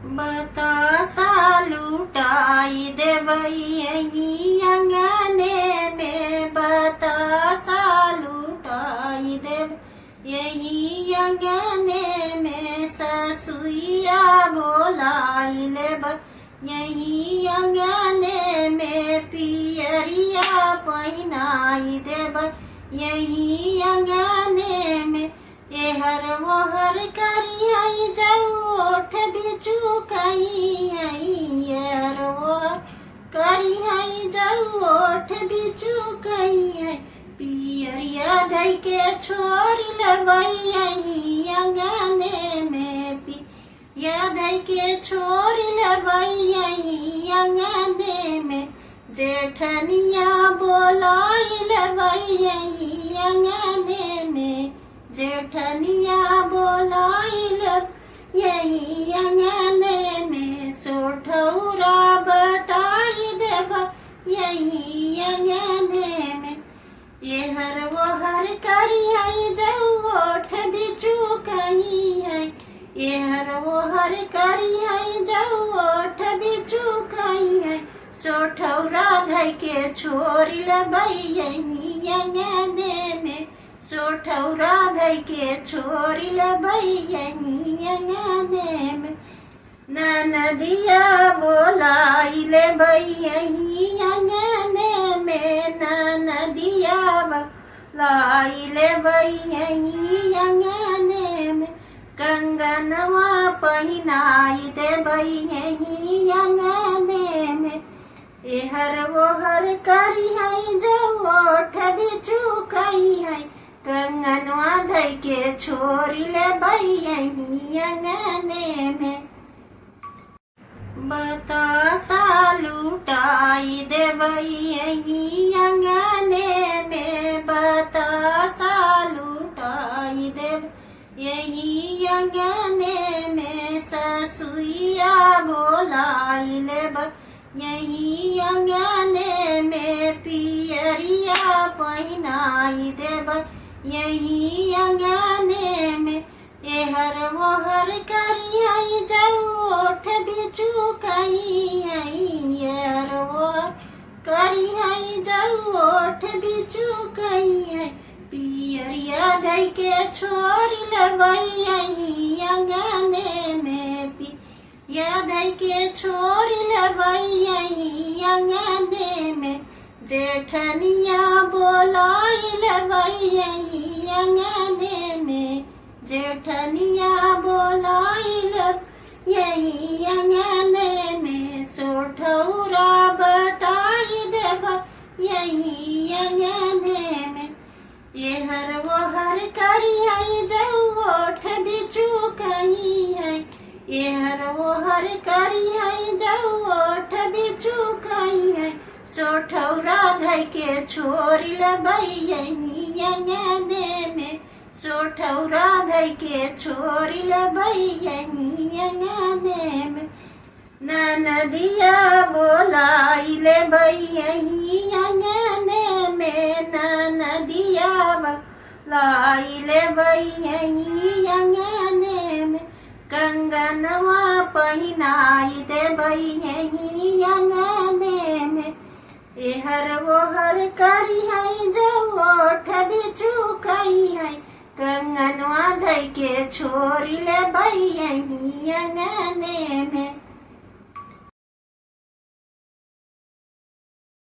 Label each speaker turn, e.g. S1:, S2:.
S1: बतासा लुटाई देबई यही अंगने में, बतासा लुटाई देब यही अंगने में, ससुइया बोलाई लेब यही अंगने में, पियरिया पहिनाई देब यही अंगने में, एहर मोहर करियाई जाऊ ओठ बिचू कई हई, एहर मोहर करियाई जाऊ ओठ बिचू कई है, पियरिया धई के छोड़ लबई यही अंगने में, पिया धई के छोड़ लबई यही अंगने में, जेठनिया बोलाई लबई यही अंगने में, जेठनिया बोलाई लब यही अंगने में, सोठौरा बटाई देब यही अंगने में, एहर ओहर करियाई जाऊ ओठ बिचू कई है, एहर ओहर करियाई जाऊ ओठ बिचू कई है, सोठौरा धई के छोड़ लबई यही अंगने में, सोठौरा धई के छोड़ लबई यही अंगने में, ननदिया बोलाई लेबई यही अंगने में, ननदिया बोलाई लेबई यही अंगने में, कंगनवा पहिनाई देबई यही अंगने में, एहर ओहर करियाई जाऊ ओठ बिचू कई है, कंगनवा धई के छोड़ लेबई यही अंगने में, बतासा लुटाई देबई यही अंगने में, बतासा लुटाई देब यही अंगने में, ससुइया बोलाई लेब यही अंगने में, पियरिया पहिनाई देब यही अंगने में, एहर मोहर करियाई जाऊ ओठ बिचू कई हई, एहर मोहर करियाई जाऊ ओठ बिचू कई है, पियरिया धई के छोड़ लबई यही अंगने में, पिया धई के छोड़ लबई यही अंगने में, जेठनिया बोलाई लबई यही अंगने में, जेठनिया बोलाई लब यही अंगने में, सोठौरा बटाई देब यही अंगने में, एहर ओहर करियाई जाऊ ओठ बिचू कई है, एहर ओहर करियाई जाऊ ओठ बिचू कई है, सोठौरा धई के छोड़ लबई यही अंगने में, सोठौरा धई के छोड़ लबई यही अंगने में, ननदिया बोलाई लेबई यही अंगने में, ननदिया बोलाई लेबई यही अंगने में, कंगनवा पहिनाई देबई यही अंगने में, एहर ओहर करियाई जाऊ ओठ बिचू कई है, कंगनवा धई के छोड़ लेबई यही अंगने में।